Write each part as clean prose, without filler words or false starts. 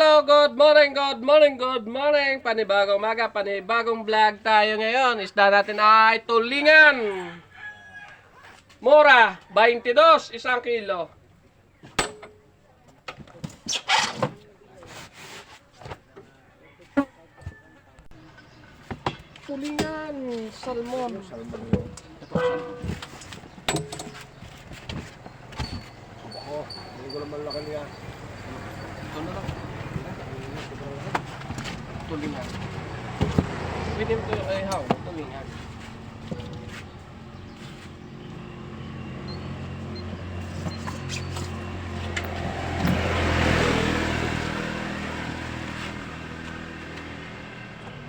Hello, good morning, good morning, good morning. Panibagong umaga, panibagong vlog tayo ngayon. Isda natin ay tulingan. Mura, 22, isang kilo. Tulingan, salmon. Ito, salmon. Oh, hindi ko naman laki niya. Ito na lang. Tulingan. Pwede mo ito ay haw, tulingan.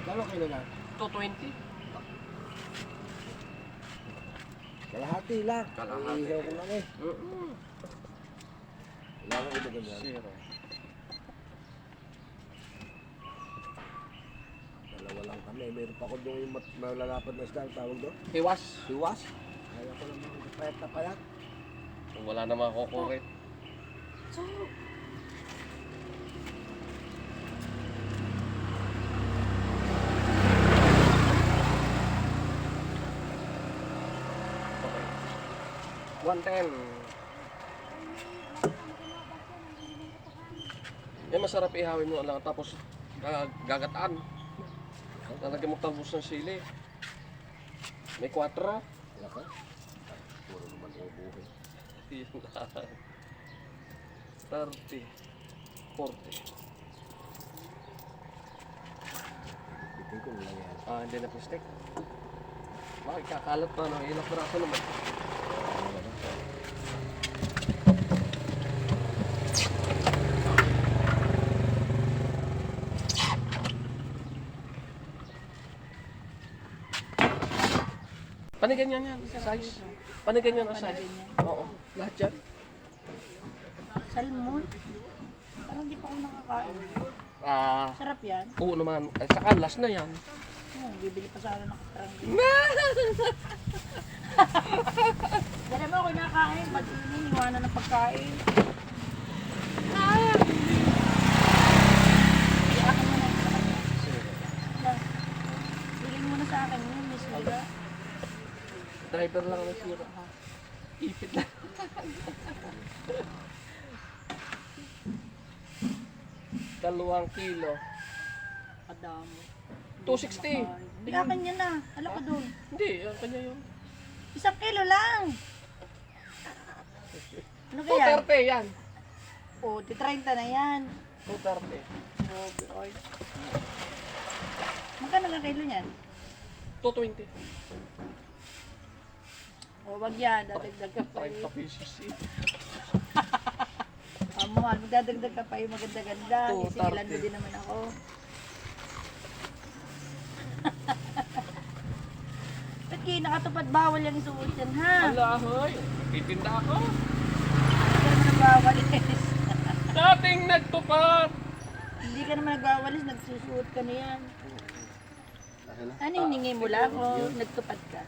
Gano'ng kilo na? 220. Kalahati lang. Kalahati. Iihaw ko lang eh. Wala nang iba ganyan. Zero. Dalawa lang kami. Meron pa ko doon yung malalapad na isda. Ang tawag doon? Hiwas. Siwas. Kaya ko naman payat na payat. Wala na makukurit. Okay. 110. Yan masarap ihawin mo lang tapos gagataan. Lalagyan mo talbos ng sili. May 4. Wala ka? Puro naman ubuhin. Yun lang. 30. 40. Bitin ko lang yan. Hindi na plastic. Bakit kakalat pa no? Ilang piraso naman. Paniganyan yan, size. Paniganyan ang size. Oo, lahat yan. Salmon? Parang di pa ako nakakain. Ah, Sarap yan. oo naman. At saka last na yan. Bibili pa sana ng katarang. Dala mo ako nakakain. Ba't iniwanan ng pagkain? Akin mo na yung kanya. Bigyan mo na sa akin yun, Miss Lira. Driver lang na sira. Ipit lang. Dalawang kilo. Kadamo. 260. Hindi akin yan na. Hala ko doon. Hindi, ang kanya yun. 1 kilo lang. Ano kaya? 230 yan. O, di 30 na yan. 230. Grabe, ay. Magkano ka kilo niyan? 220. O, wag yan. Dadagdag ka pa 30 pesos eh. Mahal, magdadagdag ka pa yung maganda-ganda. 230. Isigilan mo din naman ako. Ba't kayo nakatupad bawal yung isuot yan, ha? Ala, hoy. Titinda ako. Hindi ka naman nagwawalis. Dating nagtupad. Hindi ka naman nagwawalis, nagsusuot ka na yan. Ano hiningi mo lang o nagtupad ka?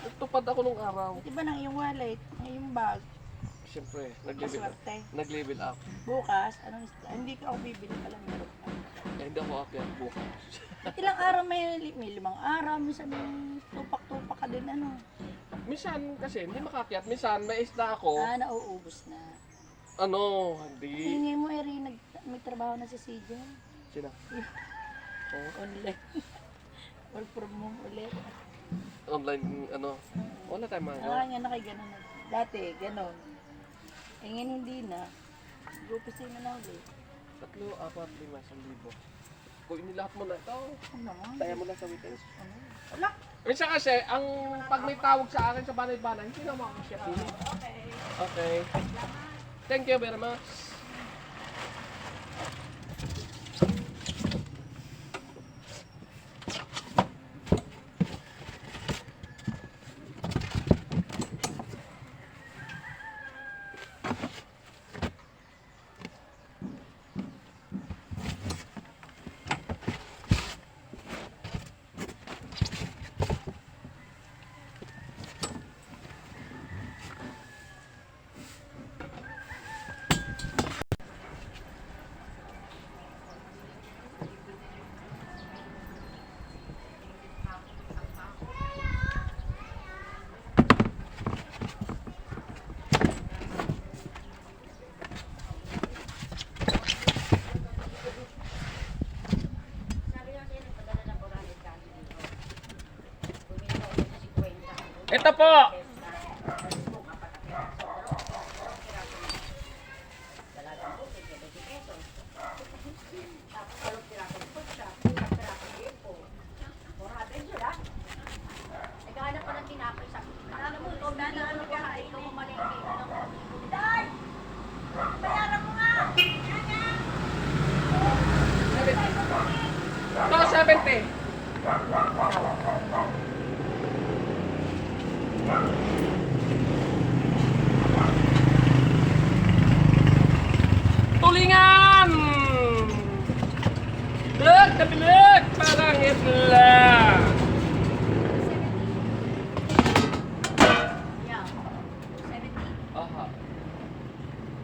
Nagtupad ako nung araw. Diba nang iyong wallet, ang iyong bag, Siyempre, nag-level up. maswerte. Nag-level up. Bukas, anong hindi ka ako bibili pala meron ka. Hindi ako akyat bukas. Ilang araw may 5 araw, minsan may tupak-tupak ka din, ano. Minsan kasi hindi makakyat. Minsan may isda ako. Nauubos na. Ano, hindi. Hingi mo, Eri, may trabaho na si CJ. Sina? Oh, Online. Work from home ulit. online, ano. Wala tayong mga. Nakakanya na kay ganun. Dati, ganun. Eh ngayon hindi na. Opisina na ulit. 3, 4, 5, 1,000. Kung inilahat mo na ito, Ano naman? taya mo na sa weekends. Ano? Wala. Minsan kasi, ang pag may tawag sa akin sa banay-banay, hindi na makakasyat din. Okay. Okay. Thank you very much. Ito po. Naghahanap pa ng tinapay sa alam mo, ikaw na ano ka, ikaw mamalengke. Dad! Bayaran mo nga! Ito, 70. Tulingan! Bilog na bilog! Parang itla! Yeah. 70. Aha.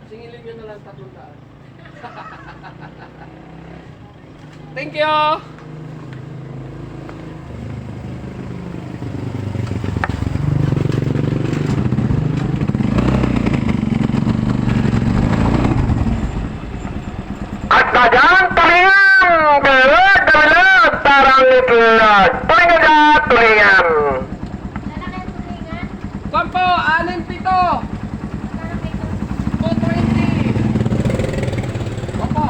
Singilin nyo na lang 300. Thank you! At dagang tulingan, bilog na bilog, parang itlog. Tulingan ka, tulingan. Lalaki ang tulingan. Kampo, 6-7. Parang ito. 220. Opo.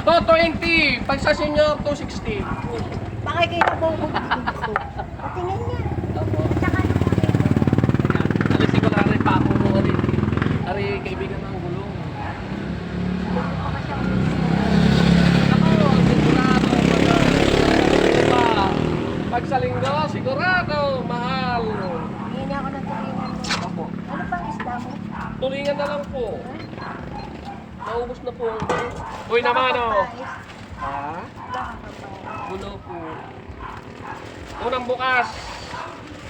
220. Pag sa senior, 260. Pakikita mo kung gusto. Patingin niya. Opo. Tsaka ano po ito. Alisin ko lang rin pa ako mo rin. Ari, kaibigan ng gulong. Ako siya. Ako, sigurado. Pag sa linggo, sigurado. Mahal. Hingi ako ng tulingan mo. Opo. Ano pang isda mo? Tulingan na lang po. Naubos na po. Uy naman oh. Ha? Gulo po. Unang bukas.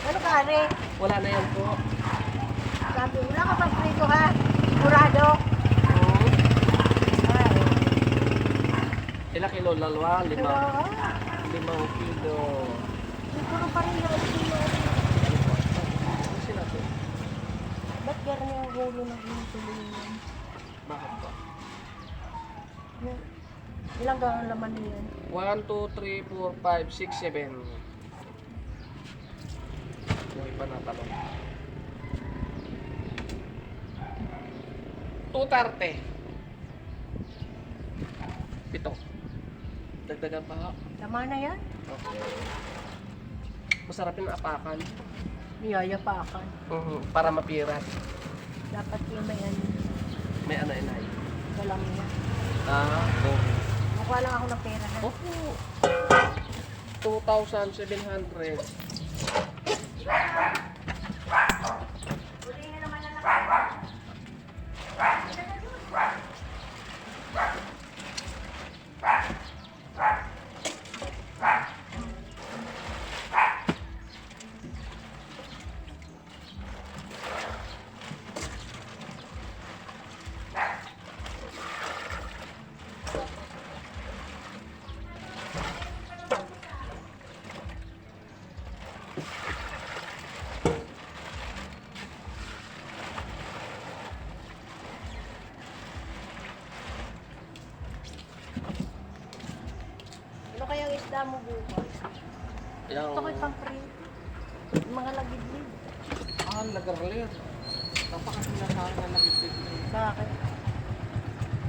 Ano kare? Wala na yan po. Sabi, wala ka pang prito ha? Sigurado? Oh. Ay. Ilang kilo? Lalwa? Pero, 5 kilo. siguro pa rin yung kilo. Ano sila po? Ba't gano'n yung hulo ng tulingan? Bakit po? Ilang gano'n laman niyan? 1, 2, 3, 4, 5, 6, 7. Yung iba na talong. 230. Pito. Dagdagan pa ha. Tama na yan? Okay. Masarap yung apakan. Niyaya pa akan. Para mapirat. Dapat yung may ano. May anay-anay. Walang yan. Okay. Mukha lang ako ng pera na. Opo. 2,700. Huli na naman lalaki. Ano kayang isda mo bukas? Yang... Gusto ko pang print. Mga lagidlid. Lagarlir. Napakasinasaan na lagitid. Bakit?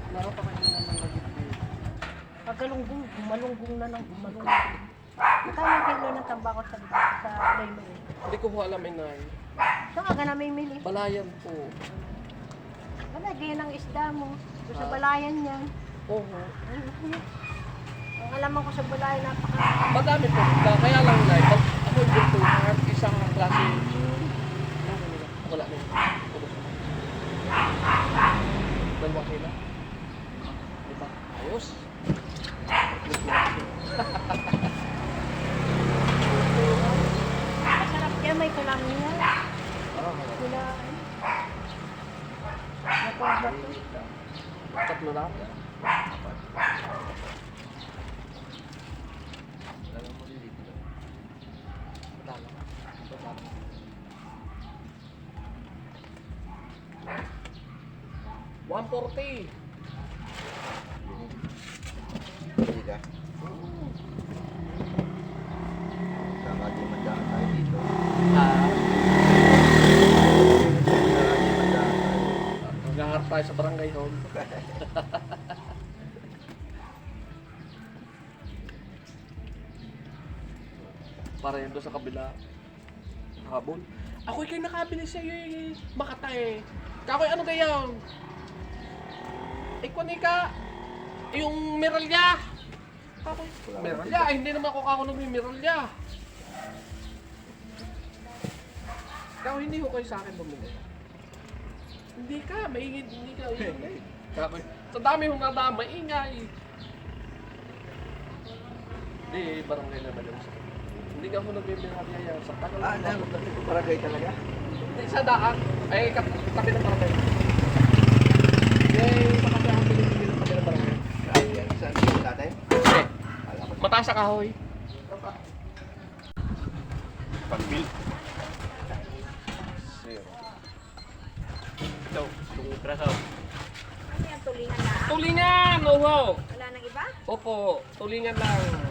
Laro pa kanina ng lagitid. Pagkalunggong, gumalunggong na ng gumalunggong. Magkano ang kilo ng tambakot sa Layman? Hindi ko po alam, inay. Saan ka na may mili? Balayan po. Wala, ganyan ang isda mo. Doon sa balayan yan. Oo. Ang alaman ko sa balayan, napaka... Madami po. Kaya lang, inay. Pag ako yung bintuhan, isang klase. Wala na yun. Ubus na. Dalawang kila. Diba? Ayos. Masarap yan, may kalamya. Kulaan. Nakuha. Tatlo na. $140. Hindi ka. Saka di man Para yun doon sa kabila. Habol. Ako'y kayo nakabili sa iyo Makatay. Kakoy ano gayon? Ikaw ni ka. Yung Miralya. Kakoy. Miralya. Hindi naman ako kakunog yung Miralya. Kakoy hindi ko kayo sa akin bumili. Hindi ka. Maingid. Hindi ka. Kakoy. Sa dami hong nadama. Ingay. Hindi. Barangay naman yung sa hindi ka ako nagbibiralya yan. Sa tagal lang ako. Barangay talaga? Hindi, sa daan. Ay, katabi ng barangay. Eh, sa kape ang pinipili ng kami ng barangay. Saan yung dati? Eh, mataas sa kahoy. Pag-bill. Zero. Ito, itong trasaw. Ano yan, tulingan na? Tulingan! Uhaw! Wala nang iba? Opo, tulingan lang.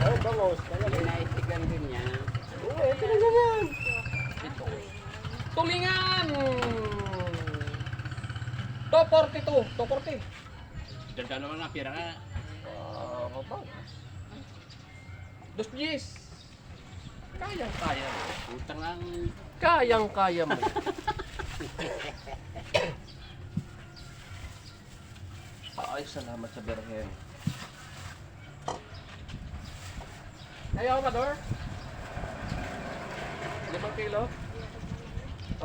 Oh, bangos. Talaga. Naisigan din niya. Oo, ito na naman. Ito. Tulingan! 242. 240. Ganda naman na, pira ka. Mabang. 2 Gs. Kayang-kaya mo. Utang lang. Kayang-kaya mo. Ay, salamat sa Berhen. Ayaw ka, Dor? 5 kilo?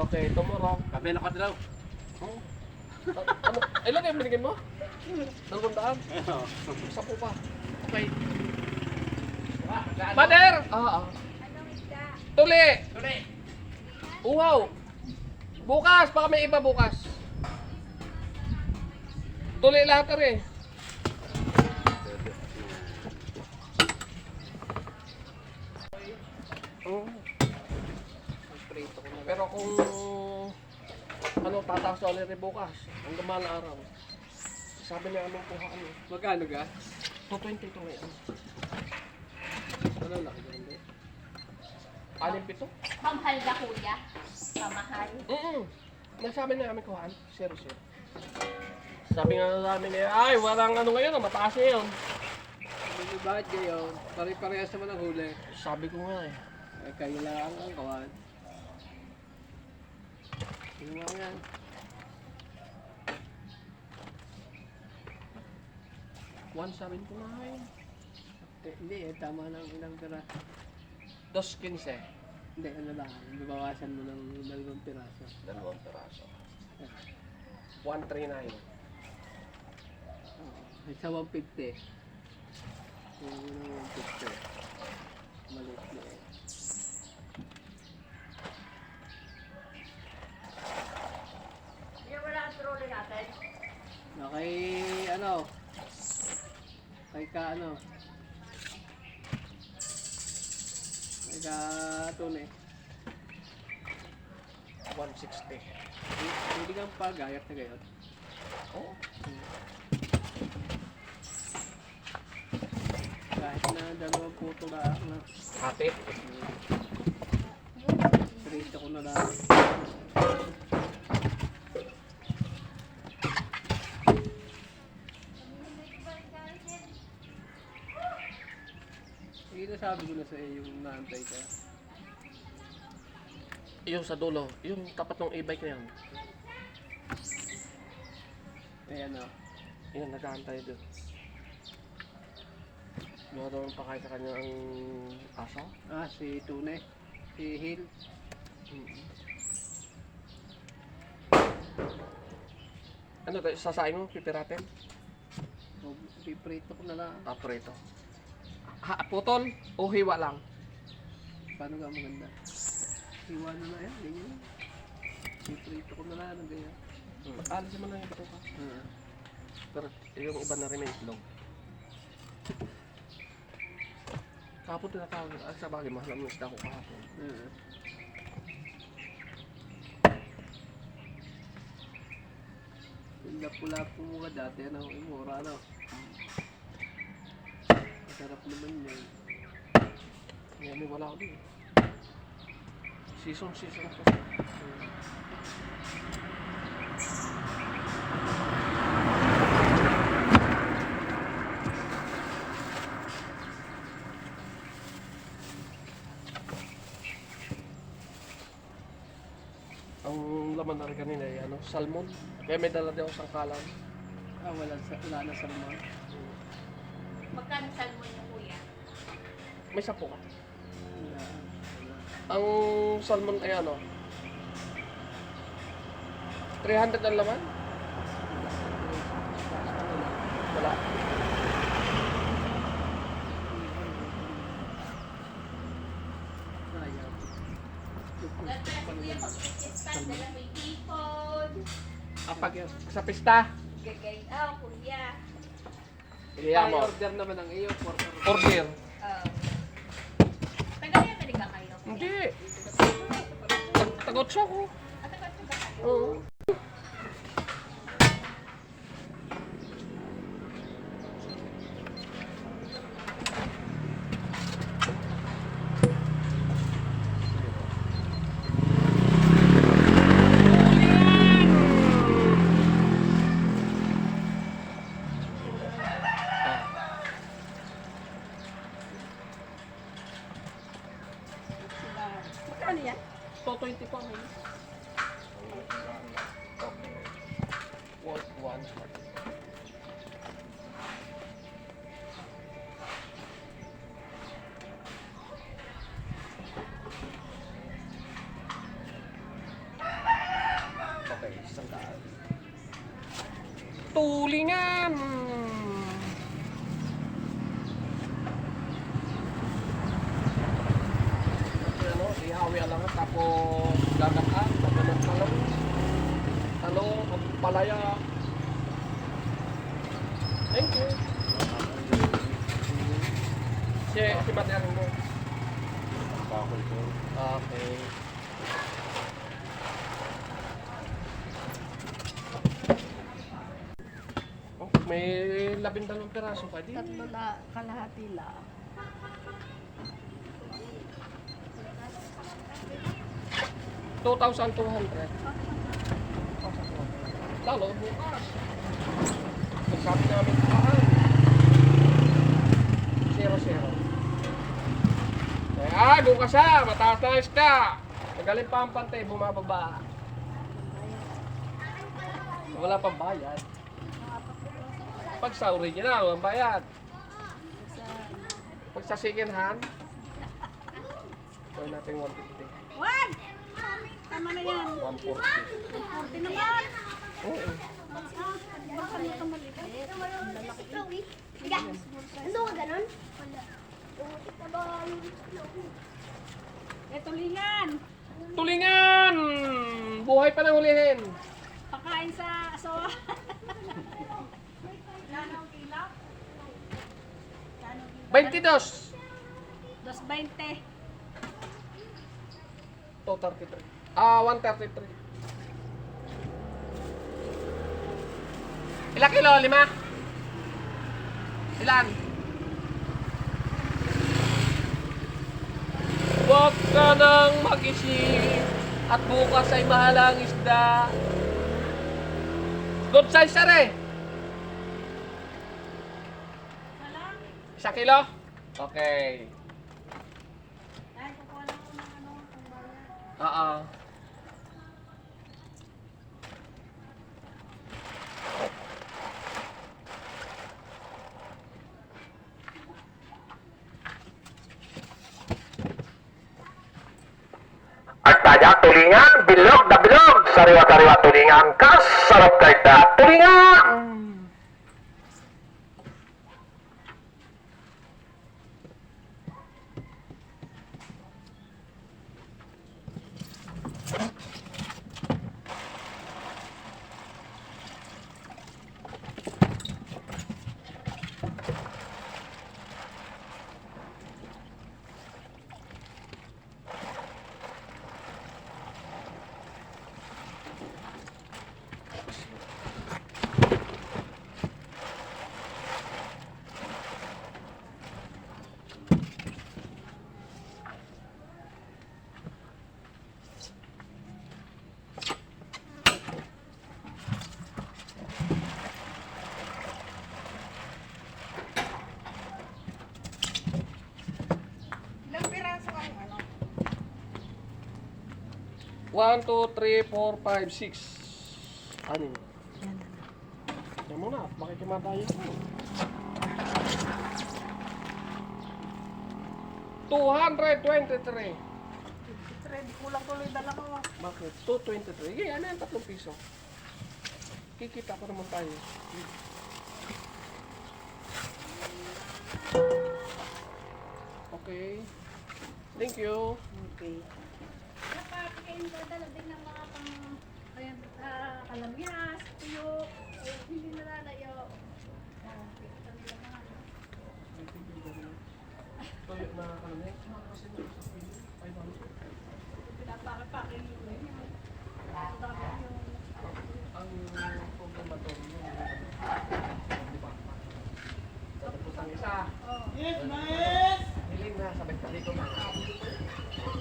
Okay, tomorrow. Kape na ka daw. Ano? Ilan yung binigyan mo? 200? 10 pa. Okay. Mother! Tuli! Tuli! Uhaw! Bukas! Baka may iba bukas. Tuli lahat rin. Pero kung ano, tataas ulit rin bukas. Ang gamang araw. Sabi niya anong kuha ano. Magkano ka? 220 ito ngayon. Ano laki ganun din? 6-7. Pamahal ka, kuya. Pamahal. Nasabi na namin kuhaan. 0-0. Sabi nga namin eh, ay walang ano ngayon, mataas na yun. Hindi bakit kayo? Pare-parehas naman ang huli. Sabi ko nga eh. Ay kayo lang ang kawan. Ano nga yan? $1.79. Hindi tama ng ilang pira. 2.15. Hindi, ano lang. Babawasan mo ng 2 piraso. 2 peraso. 139. Sa 150. Yung 150. Maliit na eh. Yung wala ang trolley natin. Kay ano? Kay ka ano? Kay ka Tune. 160. Hindi kang pagayat na gayon. Oo. Kahit na 2 puto lang na. Hati. Prito ko na lang. Hindi sabi ko na sa iyo yung naantay ka. Yung sa dulo. Yung tapat ng e-bike na yan. Ayan o. Yun, nag-aantay doon. Mga daw ang pakain sa kanya ang aso. Ah, si Tune. Si Hill. Ano, sasain mo? Pipiratin? O, piprito ko na lang. Paprito. Putol o hiwa lang? Paano ka maganda? Iwan na yan. Ganyan. Piprito ko na lang. Ano ganyan? Alisin mo na yung bito ka. Pero yung iba na rin may itlog. Kahapon tinatawag. Sa bagay, mahal ang isda ko kahapon. Yung lapu-lapu mo ka dati, ano, yung mura, ano. Masarap naman yun. Ngayon wala ako din. Season ko. salmon. Kaya may dala din ako sangkalan. Wala na salmon. Magkano salmon niyo, kuya? May 10 ka. Wala. Ang salmon ay ano? 300 ang laman? Wala. Sayang. Dahil pala si kuya pag pagkistan, dala may tipod. Kapag sa pista, Gagay, kuya. iliya mo. Order naman ang iyo. Order. Taga-Amerika ba kayo? Hindi. Tagotso ko. Taga-Amerika ba kayo? Oo. Magkano yan? 220 pa may. Worth one. Okay, isang daan. Tulingan! Ano, ihawi lang tapos gagataan, tapos talong, palaya. Thank you. Si Mater mo. Bakol ko. Okay. Oh, may 12 piraso pa din. Tatlo na kalahati lang. 2,200. Lalo, bukas. Sabi namin, 0-0. Bukas mataas na isda. Magaling pa ang pantay, bumababa. Wala pang bayad. Pag sa original, ang bayad. Pag sa second hand, gawin natin 150. One! Tama na yan. 140. 40 naman. Oo. Baka nito maliit. Higa! Ano ka ganun? Wala. Ito lingan. Tulingan! Buhay pa nang hulihin. Pakain sa asawa. 22. 220. 233. 133. Ilang kilo? 5? Ilan? Huwag ka nang mag-isip at bukas ay mahalang isda. Good size na rin. 1 kilo? Okay. Ay, kukuha lang ako ng ano, pangbayad. Oo. At tayo tulingan, bilog na bilog. Sariwa-sariwa tulingan, kasarap kahit na tulingan. Ilang piraso ang ano? 1, 2, 3, 4, 5, 6. Anin? Yan. Yan mo na, makikimatayo ko. 223. Ready, kulang tuloy dala ko. Bakit? 223. Yeah, ano yan? 3 piso. Kikita ko naman tayo. Okay. Thank you. Okay. Kapag kayo dadala din ng mga pang ayan, kalamyas, tuyo, hindi nalalayo. Kita nila mga Tuyo na kami. pinapakipake nila yun. Ang dami yung Ang problema to, tapos ang isa. Yes, mais! Hiling na, sabay ka dito na.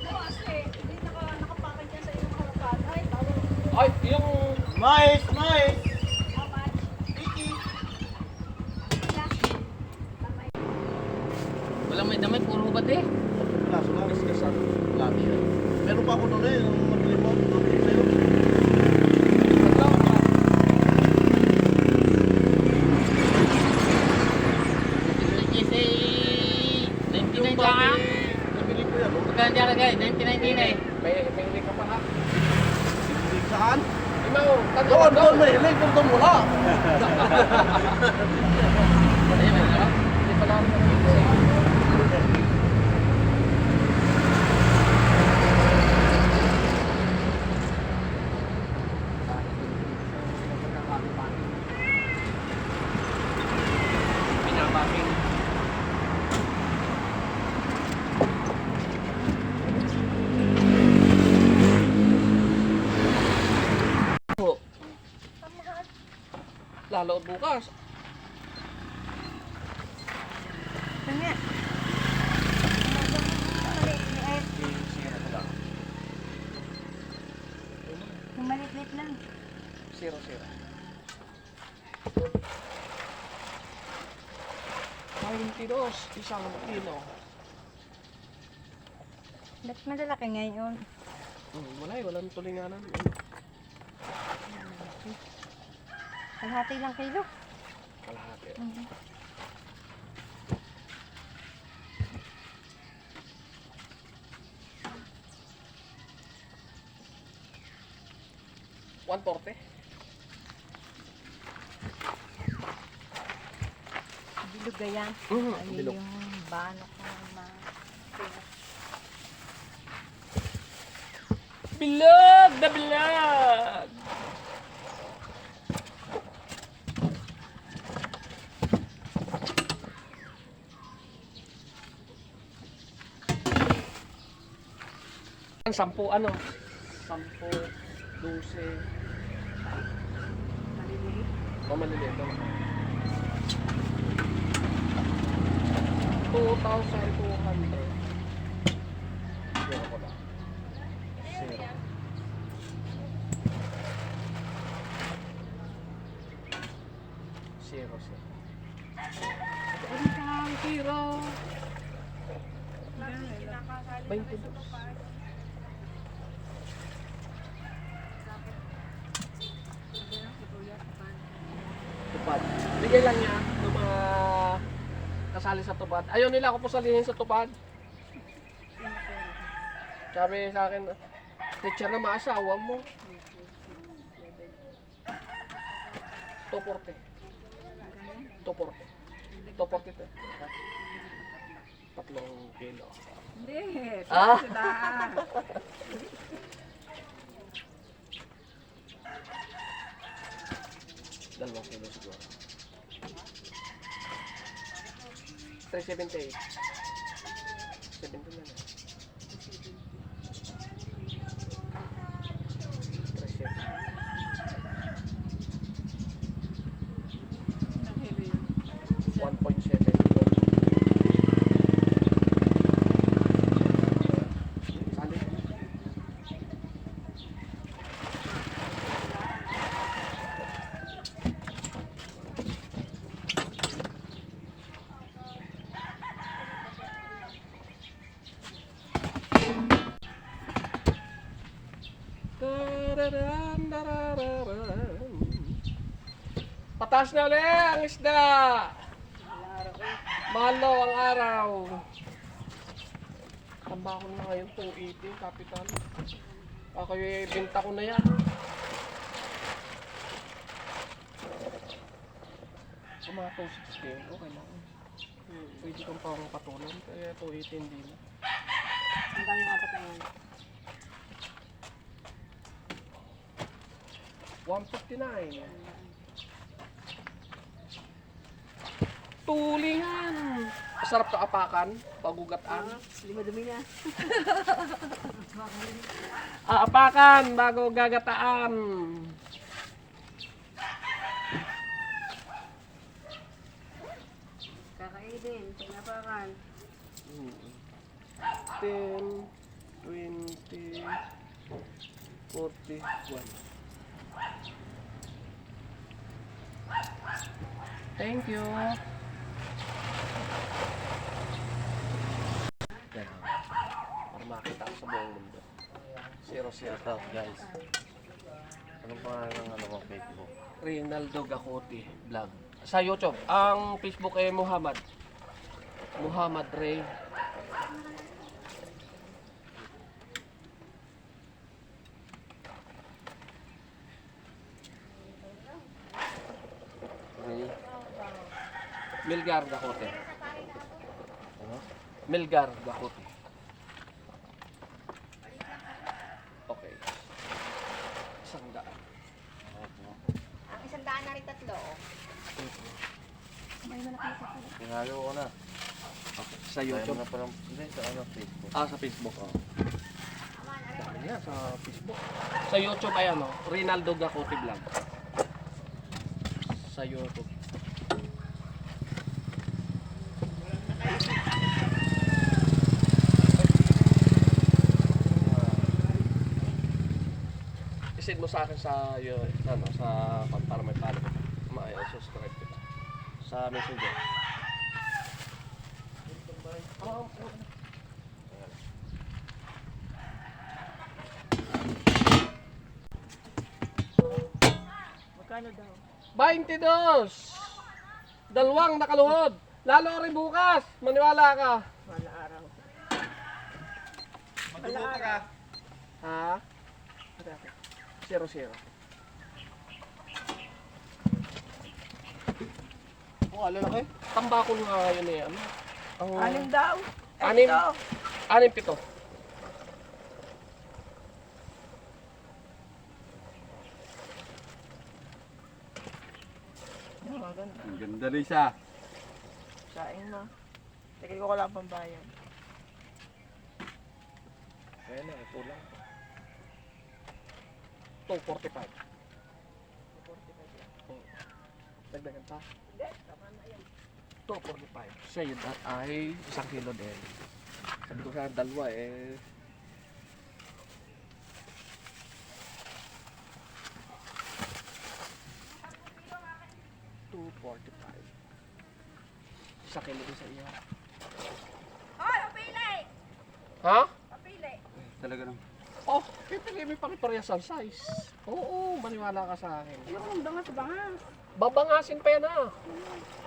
kasi hindi nakapakit yan sa iyong harapan. Ay, tawag. Ay, yung... Mais! Mais! How much? Walang may damit, puro ba't eh? Wala, sumabis ka sa labi yan. Meron pa ako doon eh, yung madilim mo, madilim sa'yo. Kasi 99 lang ah. Nabili ko yan, oh. Magkano dyan lagay? 99 eh. May hiling ka pa ha? Bili saan? Imaw, tanto Doon, ka doon, may hiling, doon wala. Ayun, may dalawa. Hindi pala ako nabili. Pinabaking. Lalo bukas. Kanya. Yung maliit lang. 0-0. Valentínos, isang kilo. Ba't malalaki ngayon? Wala eh, walang tulinganan. Kalahati lang kilo. Kalahati. Mhm. $140. Bilog yan. Ayun bilog. yung bano ko na Bilog na bilog! Sampu ano? 10, 12. maliliit. O maliliit naman. 2,200. Zero ko lang. Zero. Zero, zero. Ano ka? Zero. 22. Tupad. Bigay lang niya ng mga kasali sa tupad. Ayaw nila ako po salihin sa tupad. Sabi sa akin, teacher na maasawa mo. 240. 240. 240 to. 3 kilo. Hindi. Ah? Dalawang kilo siguro. 378. 70 na na. 1.7. Sali. Da-da-da-da-da-da-da. Pataas na ulit ang isda. Malo ang araw. Tamba ko na ngayon 280, capital. Ako yung binta ko na yan. Kung mga 260, okay lang. Pwede kong parang patulan, kaya 280 hindi na. Ang dami nga pa tayo. 159. Tulingan! Masarap ka apakan, pagugatan. Dumi na. Apakan bago gagataan. Kakainin, tinapakan. 10, 20, 41. Thank you. Para makita ko sa buong mundo. 0-0. Shout out guys. Anong pangalan ng ano mo Facebook? Rinaldo Gacote Vlog. Sa YouTube, ang Facebook ay Muhammad Ray. Ray. Milgar Gacote. Ano? Milgar Gacote. Okay. 100. Ang 100 na rin tatlo. Tinalo ko na. Sa YouTube. Ayaw mo na palang, hindi, sa ano, Facebook. Sa Facebook. Oh. Yan, sa Facebook. Sa YouTube ay ano, Rinaldo Gacote Vlog. Sa YouTube. I-send mo sa akin sa ano, sa para may follow subscribe kita sa Messenger. Magkano daw? 22! Dalawang nakaluhod. Lalo rin bukas. Maniwala ka. Wala araw. Magdubuta ka. Ha? 0-0. Oh, lalaki. Tambakol nga ngayon eh. Ano? Ang... Anim daw. Anim. Ito. 6-7. Maganda. Ang ganda rin siya. Saing mo. Tigil ko lang pambayan. Ayan na, kulang. 245. Dagdagan pa? Hindi, tama na yan. 245. Sa'yo ay 1 kilo din. Sabi ko sana dalawa eh. $245. 1 kilo din sa iya. Hoy, papili! Ha? Papili! Talaga naman. Oh, pipili may pare-parehas ang size. Oo, maniwala ka sa akin. Ayoko ng bangas. Babangasin pa yan ah.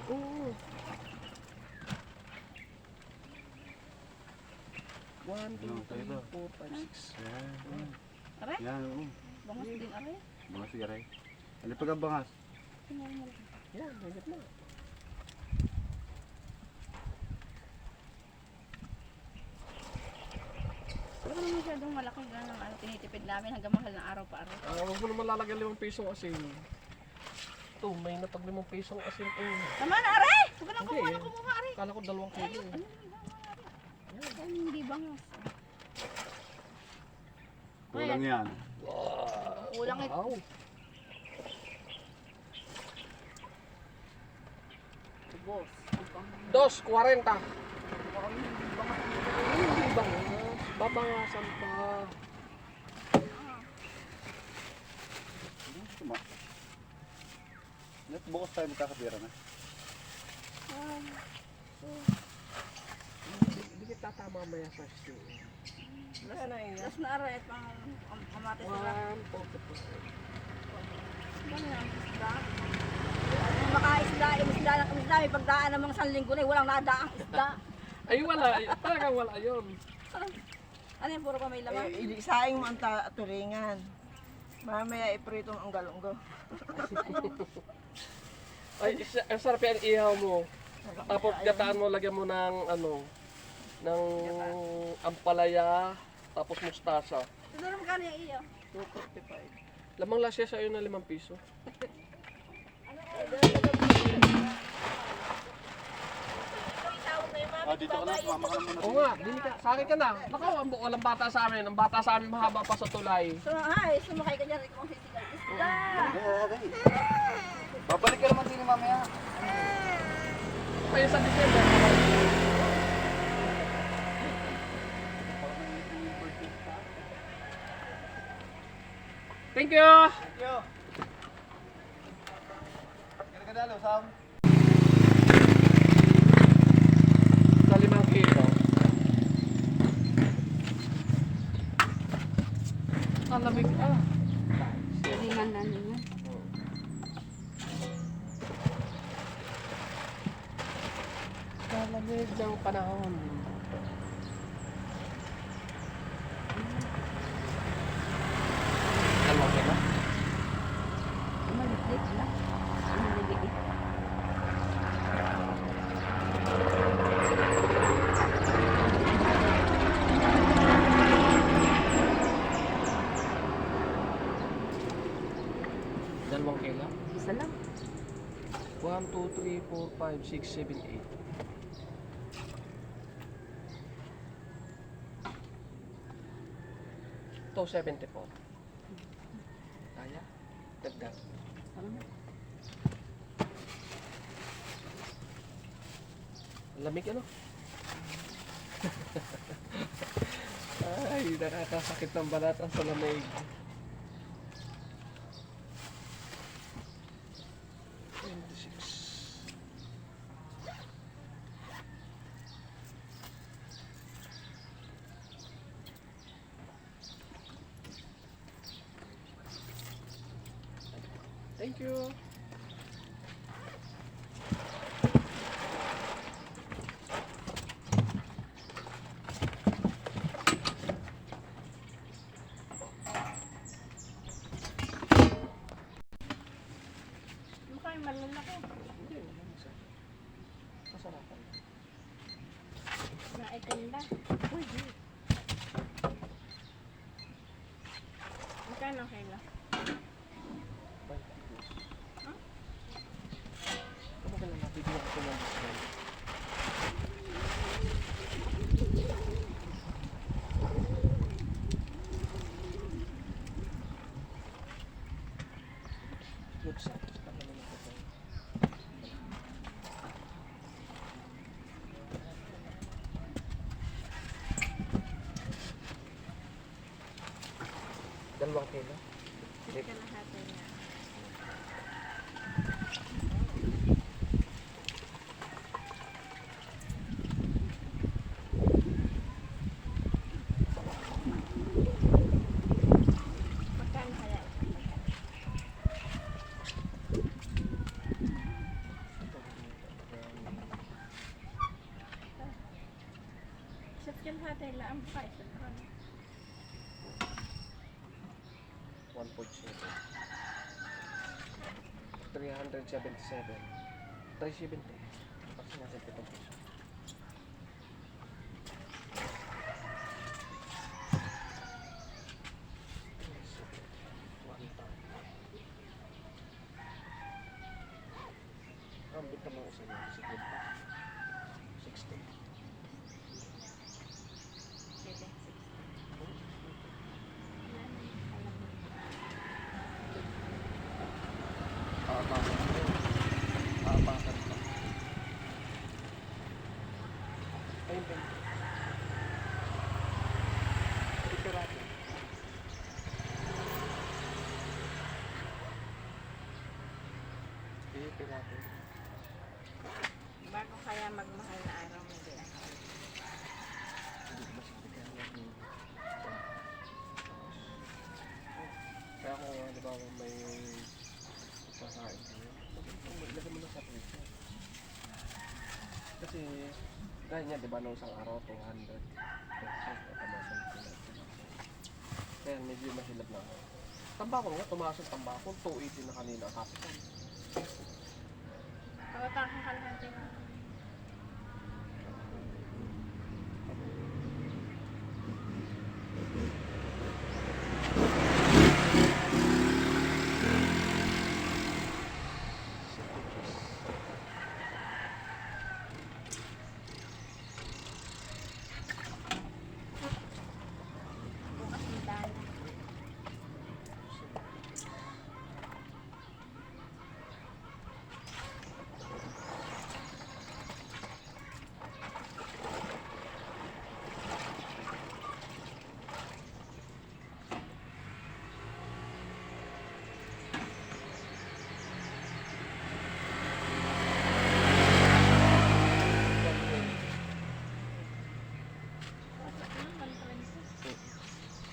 Oo. 1, 2, 3, 4, 5, 6. Aray? Yan, oo. Bangas din, aray. Bangas sigaray. Ano pag ang bangas? Yan, higit na. Wala naman masyadong malaki ganun ano, tinitipid namin hanggang mahal na araw pa araw. Huwag mo naman lalagyan 5 pisong asin. Ito, may napag 5 pisong asin. Tama na, aray! Huwag ka nang Hindi kumuha eh. ng kumuha, aray. Kala ko 2 kilo eh. Ay, hindi bangas. Kulang yan. Kulang ito. Wow. Boss. 2.40. Hindi bangas. Babangasan pa. Bukas tayo magkakapira na. Hindi kita tama maya sa stew. Wala na yun. Tapos na aray at pang kamatis nila. 1.45. Ano yan? Isda? namin pagdaan ng mga sanlinggo na walang nadaang isda. Ay, wala. Talagang wala yun. Ano yan, puro pa may laman? Isaing mo ang turingan. Mamaya iprito ang galunggo. Ay, ang sarap yan, ihaw mo. Tapos gataan mo, lagyan mo ng ng ampalaya, tapos mustasa. Ito na magkano yung iyo? 245. Lamang lasya sa'yo na 5 piso. Oo nga, dili ka. Sa akin ka na. Nakaw, walang bata sa amin. Ang bata sa amin mahaba pa sa tulay. Sumakay ka dyan, kung sisigaw isda. Babalik ka naman din mamaya. Kaya sa December. Thank you! Kadalo, Sam. Sa 5 kilo. Ang lamig Ringan na ninyo. Ang lamig ng panahon. Ano okay na? Maliglit na. Maliglit. Dalawang kilo? Isa lang. 1, 2, 3, 4, 5, 6, 7, 8. Ito, 74. Kaya? Dagdag. Lamig ano? Ay, nakakasakit ng balat ang sa lamig. Thank you. Mukha yung malalaki. Masarapan. Naitinda. Uy, magkano kilo? Ano ka lang nabigyan ko ng discount? Good sa naman ako tayo. Dalawang kilo? Kalahati niya. Magkano kaya? Isang kalahati lang ang price. 1.7 377 370 kasi nasa 7 piso. Ang bita mo isa yun, 60. Aapakan pa. Ayun pa. Pirata. Pirata. Bago kaya magmahal na araw mo din. Hindi ko masabi kaya mag- Kaya kung halimbawa may sasain kayo, lagyan mo na sa prito. Kasi, gaya niya, di ba, nung isang araw, 200 pesos. Kaya medyo mahilap na ako. Tambako nga, tumaas ang tambako. 280 na kanina ang kapitan. Pagkakang kalahati na. Bukas ng dana.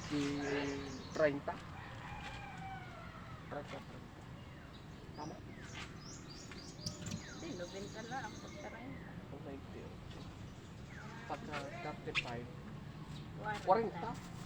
Di 30. 30. Tama? Hindi, 90 lang. Pagkaroon. 90. Pagka 35. 40. 40.